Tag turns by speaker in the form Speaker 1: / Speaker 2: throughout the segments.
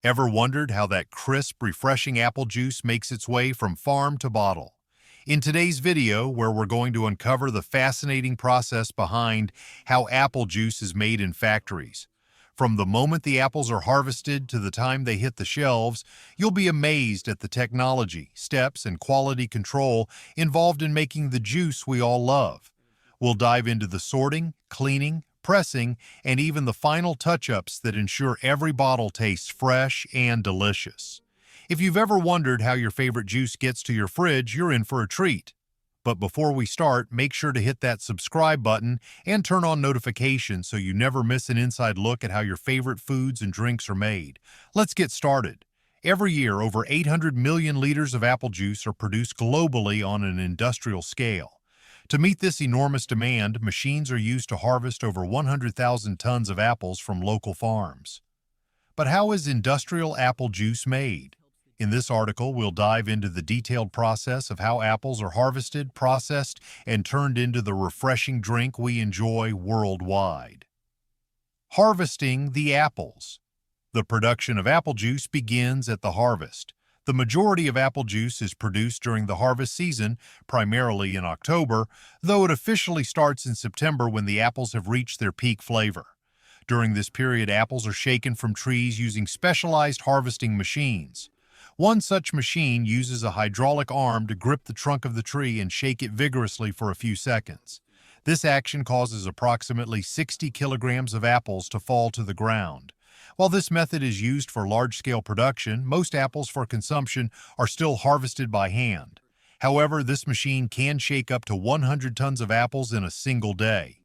Speaker 1: Ever wondered how that crisp, refreshing apple juice makes its way from farm to bottle? In today's video, where we're going to uncover the fascinating process behind how apple juice is made in factories. From the moment the apples are harvested to the time they hit the shelves, you'll be amazed at the technology, steps, and quality control involved in making the juice we all love. We'll dive into the sorting, cleaning, pressing, and even the final touch-ups that ensure every bottle tastes fresh and delicious. If you've ever wondered how your favorite juice gets to your fridge, you're in for a treat. But before we start, make sure to hit that subscribe button and turn on notifications so you never miss an inside look at how your favorite foods and drinks are made. Let's get started. Every year, over 800 million liters of apple juice are produced globally on an industrial scale. To meet this enormous demand, machines are used to harvest over 100,000 tons of apples from local farms. But how is industrial apple juice made? In this article, we'll dive into the detailed process of how apples are harvested, processed, and turned into the refreshing drink we enjoy worldwide. Harvesting the apples. The production of apple juice begins at the harvest. The majority of apple juice is produced during the harvest season, primarily in October, though it officially starts in September when the apples have reached their peak flavor. During this period, apples are shaken from trees using specialized harvesting machines. One such machine uses a hydraulic arm to grip the trunk of the tree and shake it vigorously for a few seconds. This action causes approximately 60 kilograms of apples to fall to the ground. While this method is used for large-scale production, most apples for consumption are still harvested by hand. However, this machine can shake up to 100 tons of apples in a single day.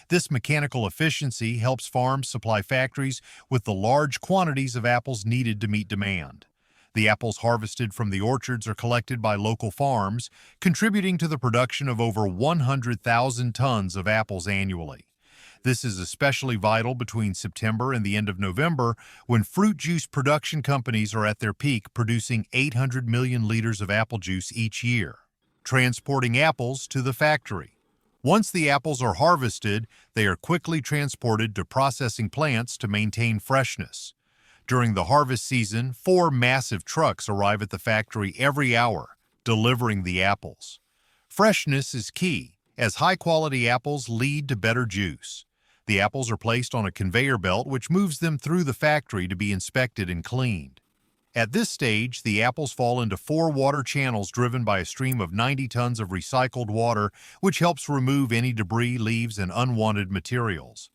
Speaker 1: This mechanical efficiency helps farms supply factories with the large quantities of apples needed to meet demand. The apples harvested from the orchards are collected by local farms, contributing to the production of over 100,000 tons of apples annually. This is especially vital between September and the end of November, when fruit juice production companies are at their peak, producing 800 million liters of apple juice each year. Transporting apples to the factory. Once the apples are harvested, they are quickly transported to processing plants to maintain freshness. During the harvest season, 4 massive trucks arrive at the factory every hour, delivering the apples. Freshness is key, as high-quality apples lead to better juice. The apples are placed on a conveyor belt which moves them through the factory to be inspected and cleaned. At this stage, the apples fall into 4 water channels driven by a stream of 90 tons of recycled water, which helps remove any debris, leaves, and unwanted materials.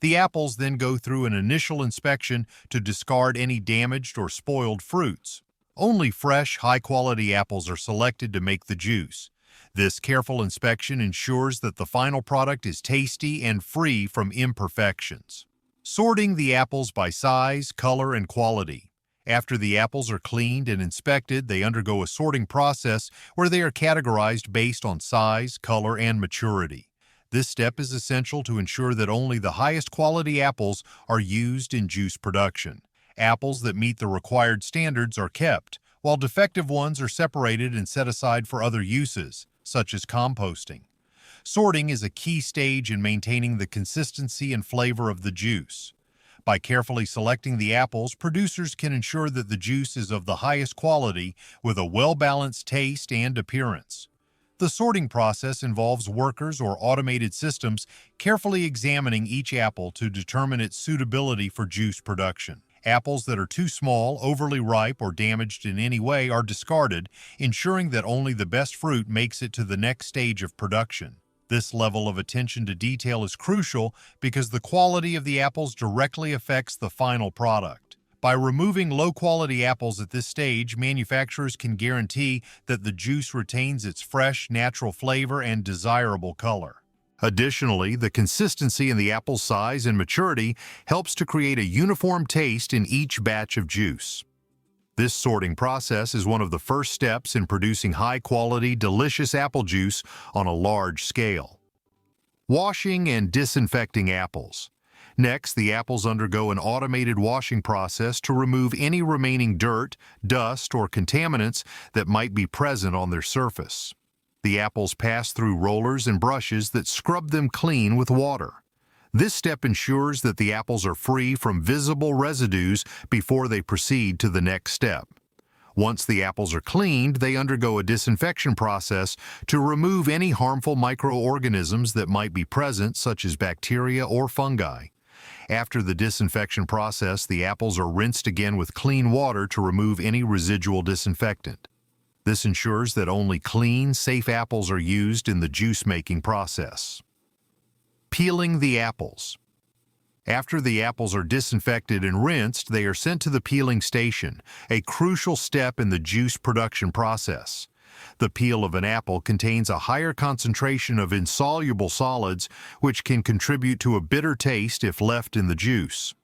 Speaker 1: The apples then go through an initial inspection to discard any damaged or spoiled fruits. Only fresh, high-quality apples are selected to make the juice. This careful inspection ensures that the final product is tasty and free from imperfections. Sorting the apples by size, color, and quality. After the apples are cleaned and inspected, they undergo a sorting process where they are categorized based on size, color, and maturity. This step is essential to ensure that only the highest quality apples are used in juice production. Apples that meet the required standards are kept, while defective ones are separated and set aside for other uses, such as composting. Sorting is a key stage in maintaining the consistency and flavor of the juice. By carefully selecting the apples, producers can ensure that the juice is of the highest quality with a well-balanced taste and appearance. The sorting process involves workers or automated systems carefully examining each apple to determine its suitability for juice production. Apples that are too small, overly ripe, or damaged in any way are discarded, ensuring that only the best fruit makes it to the next stage of production. This level of attention to detail is crucial because the quality of the apples directly affects the final product. By removing low-quality apples at this stage, manufacturers can guarantee that the juice retains its fresh, natural flavor and desirable color. Additionally, the consistency in the apple's size and maturity helps to create a uniform taste in each batch of juice. This sorting process is one of the first steps in producing high-quality, delicious apple juice on a large scale. Washing and disinfecting apples. Next, the apples undergo an automated washing process to remove any remaining dirt, dust, or contaminants that might be present on their surface. The apples pass through rollers and brushes that scrub them clean with water. This step ensures that the apples are free from visible residues before they proceed to the next step. Once the apples are cleaned, they undergo a disinfection process to remove any harmful microorganisms that might be present, such as bacteria or fungi. After the disinfection process, the apples are rinsed again with clean water to remove any residual disinfectant. This ensures that only clean, safe apples are used in the juice-making process. Peeling the apples. After the apples are disinfected and rinsed, they are sent to the peeling station, a crucial step in the juice production process. The peel of an apple contains a higher concentration of insoluble solids, which can contribute to a bitter taste if left in the juice.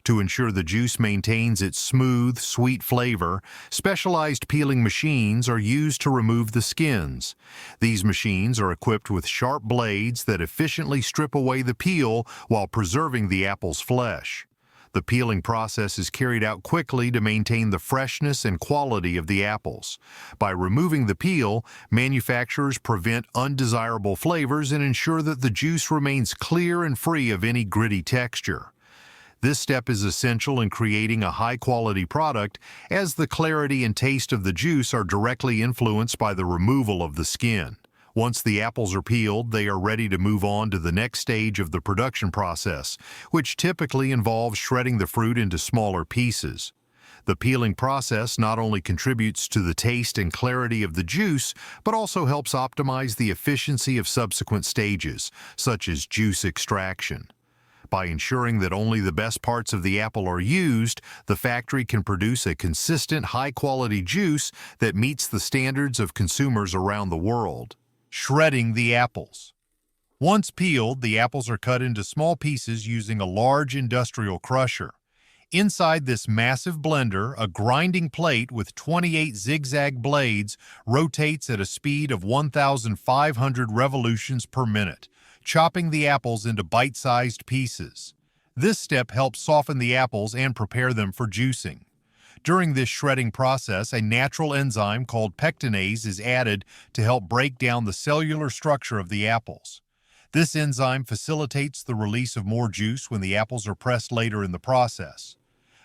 Speaker 1: To ensure the juice maintains its smooth, sweet flavor, specialized peeling machines are used to remove the skins. These machines are equipped with sharp blades that efficiently strip away the peel while preserving the apple's flesh. The peeling process is carried out quickly to maintain the freshness and quality of the apples. By removing the peel, manufacturers prevent undesirable flavors and ensure that the juice remains clear and free of any gritty texture. This step is essential in creating a high-quality product, as the clarity and taste of the juice are directly influenced by the removal of the skin. Once the apples are peeled, they are ready to move on to the next stage of the production process, which typically involves shredding the fruit into smaller pieces. The peeling process not only contributes to the taste and clarity of the juice, but also helps optimize the efficiency of subsequent stages, such as juice extraction. By ensuring that only the best parts of the apple are used, the factory can produce a consistent, high-quality juice that meets the standards of consumers around the world. Shredding the apples. Once peeled, the apples are cut into small pieces using a large industrial crusher. Inside this massive blender, a grinding plate with 28 zigzag blades rotates at a speed of 1,500 revolutions per minute, chopping the apples into bite-sized pieces. This step helps soften the apples and prepare them for juicing. During this shredding process, a natural enzyme called pectinase is added to help break down the cellular structure of the apples. This enzyme facilitates the release of more juice when the apples are pressed later in the process.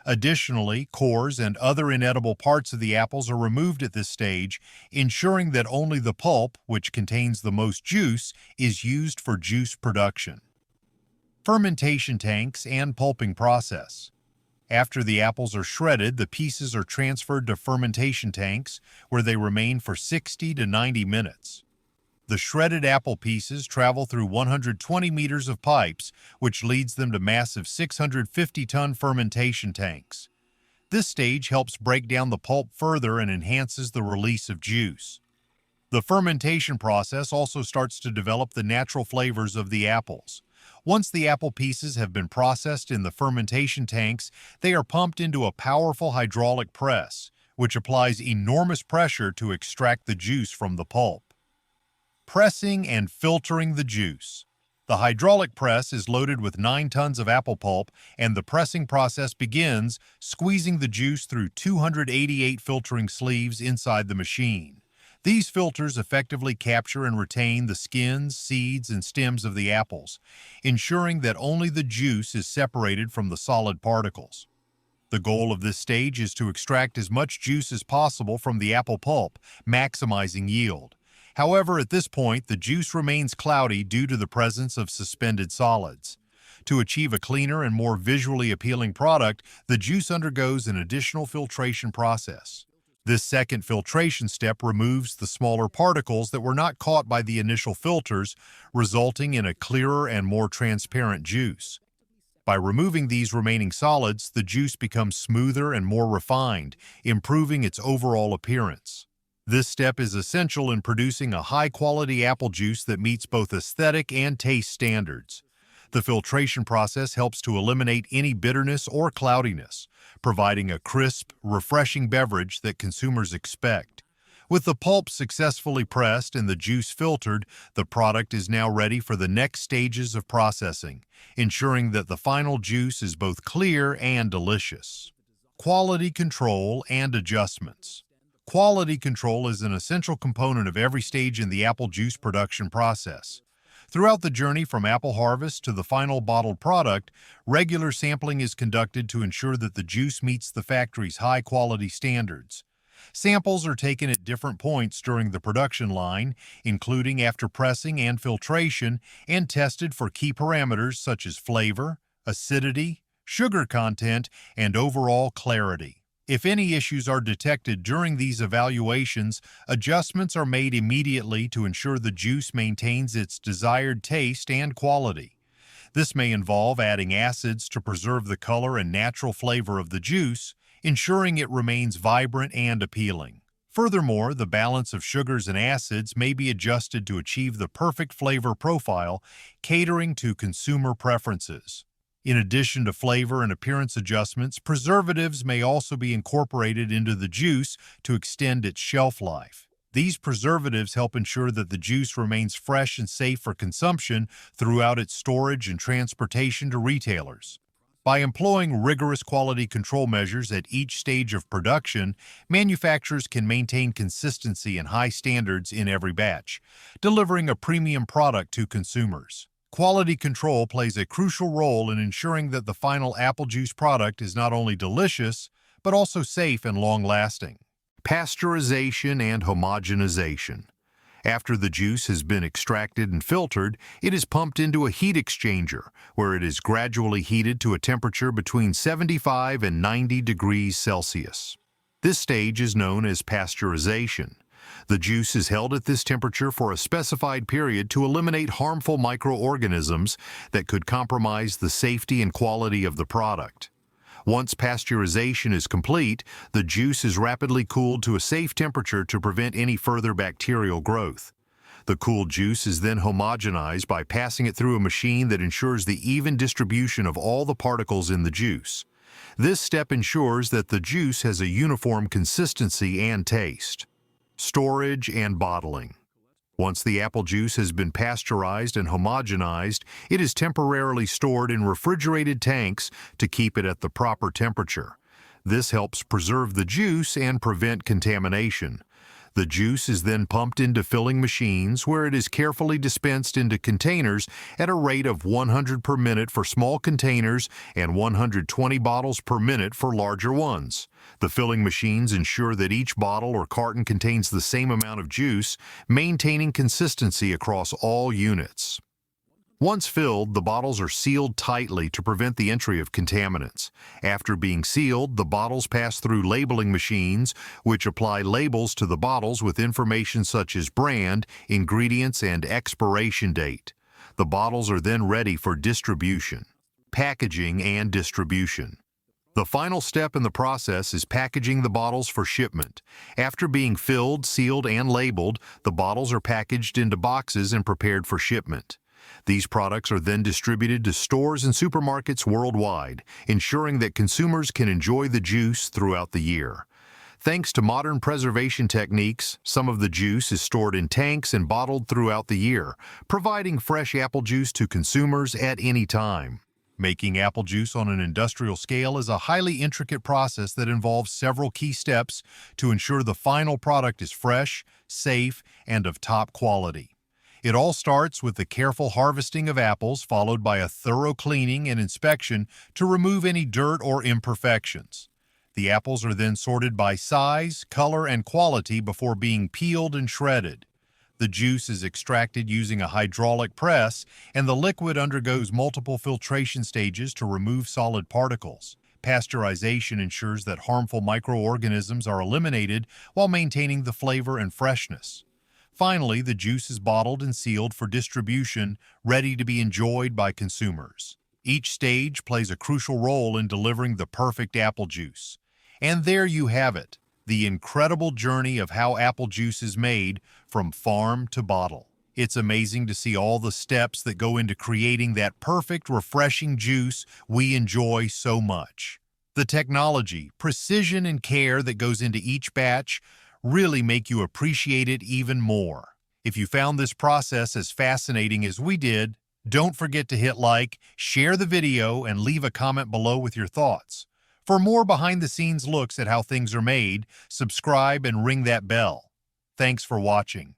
Speaker 1: Additionally, cores and other inedible parts of the apples are removed at this stage, ensuring that only the pulp, which contains the most juice, is used for juice production. Fermentation tanks and pulping process. After the apples are shredded, the pieces are transferred to fermentation tanks, where they remain for 60 to 90 minutes. The shredded apple pieces travel through 120 meters of pipes, which leads them to massive 650-ton fermentation tanks. This stage helps break down the pulp further and enhances the release of juice. The fermentation process also starts to develop the natural flavors of the apples. Once the apple pieces have been processed in the fermentation tanks, they are pumped into a powerful hydraulic press, which applies enormous pressure to extract the juice from the pulp. Pressing and filtering the juice. The hydraulic press is loaded with 9 tons of apple pulp, and the pressing process begins, squeezing the juice through 288 filtering sleeves inside the machine. These filters effectively capture and retain the skins, seeds, and stems of the apples, ensuring that only the juice is separated from the solid particles. The goal of this stage is to extract as much juice as possible from the apple pulp, maximizing yield. However, at this point, the juice remains cloudy due to the presence of suspended solids. To achieve a cleaner and more visually appealing product, the juice undergoes an additional filtration process. This second filtration step removes the smaller particles that were not caught by the initial filters, resulting in a clearer and more transparent juice. By removing these remaining solids, the juice becomes smoother and more refined, improving its overall appearance. This step is essential in producing a high-quality apple juice that meets both aesthetic and taste standards. The filtration process helps to eliminate any bitterness or cloudiness, providing a crisp, refreshing beverage that consumers expect. With the pulp successfully pressed and the juice filtered, the product is now ready for the next stages of processing, ensuring that the final juice is both clear and delicious. Quality control and adjustments. Quality control is an essential component of every stage in the apple juice production process. Throughout the journey from apple harvest to the final bottled product, regular sampling is conducted to ensure that the juice meets the factory's high-quality standards. Samples are taken at different points during the production line, including after pressing and filtration, and tested for key parameters such as flavor, acidity, sugar content, and overall clarity. If any issues are detected during these evaluations, adjustments are made immediately to ensure the juice maintains its desired taste and quality. This may involve adding acids to preserve the color and natural flavor of the juice, ensuring it remains vibrant and appealing. Furthermore, the balance of sugars and acids may be adjusted to achieve the perfect flavor profile, catering to consumer preferences. In addition to flavor and appearance adjustments, preservatives may also be incorporated into the juice to extend its shelf life. These preservatives help ensure that the juice remains fresh and safe for consumption throughout its storage and transportation to retailers. By employing rigorous quality control measures at each stage of production, manufacturers can maintain consistency and high standards in every batch, delivering a premium product to consumers. Quality control plays a crucial role in ensuring that the final apple juice product is not only delicious, but also safe and long-lasting. Pasteurization and homogenization. After the juice has been extracted and filtered, it is pumped into a heat exchanger, where it is gradually heated to a temperature between 75 and 90 degrees Celsius. This stage is known as pasteurization. The juice is held at this temperature for a specified period to eliminate harmful microorganisms that could compromise the safety and quality of the product. Once pasteurization is complete, the juice is rapidly cooled to a safe temperature to prevent any further bacterial growth. The cooled juice is then homogenized by passing it through a machine that ensures the even distribution of all the particles in the juice. This step ensures that the juice has a uniform consistency and taste. Storage and bottling. Once the apple juice has been pasteurized and homogenized, it is temporarily stored in refrigerated tanks to keep it at the proper temperature. This helps preserve the juice and prevent contamination. The juice is then pumped into filling machines where it is carefully dispensed into containers at a rate of 100 per minute for small containers and 120 bottles per minute for larger ones. The filling machines ensure that each bottle or carton contains the same amount of juice, maintaining consistency across all units. Once filled, the bottles are sealed tightly to prevent the entry of contaminants. After being sealed, the bottles pass through labeling machines, which apply labels to the bottles with information such as brand, ingredients, and expiration date. The bottles are then ready for distribution. Packaging and distribution. The final step in the process is packaging the bottles for shipment. After being filled, sealed, and labeled, the bottles are packaged into boxes and prepared for shipment. These products are then distributed to stores and supermarkets worldwide, ensuring that consumers can enjoy the juice throughout the year. Thanks to modern preservation techniques, some of the juice is stored in tanks and bottled throughout the year, providing fresh apple juice to consumers at any time. Making apple juice on an industrial scale is a highly intricate process that involves several key steps to ensure the final product is fresh, safe, and of top quality. It all starts with the careful harvesting of apples, followed by a thorough cleaning and inspection to remove any dirt or imperfections. The apples are then sorted by size, color, and quality before being peeled and shredded. The juice is extracted using a hydraulic press, and the liquid undergoes multiple filtration stages to remove solid particles. Pasteurization ensures that harmful microorganisms are eliminated while maintaining the flavor and freshness. Finally, the juice is bottled and sealed for distribution, ready to be enjoyed by consumers. Each stage plays a crucial role in delivering the perfect apple juice. And there you have it, the incredible journey of how apple juice is made from farm to bottle. It's amazing to see all the steps that go into creating that perfect, refreshing juice we enjoy so much. The technology, precision, and care that goes into each batch really make you appreciate it even more. If you found this process as fascinating as we did, don't forget to hit like, share the video, and leave a comment below with your thoughts. For more behind-the-scenes looks at how things are made, subscribe and ring that bell. Thanks for watching.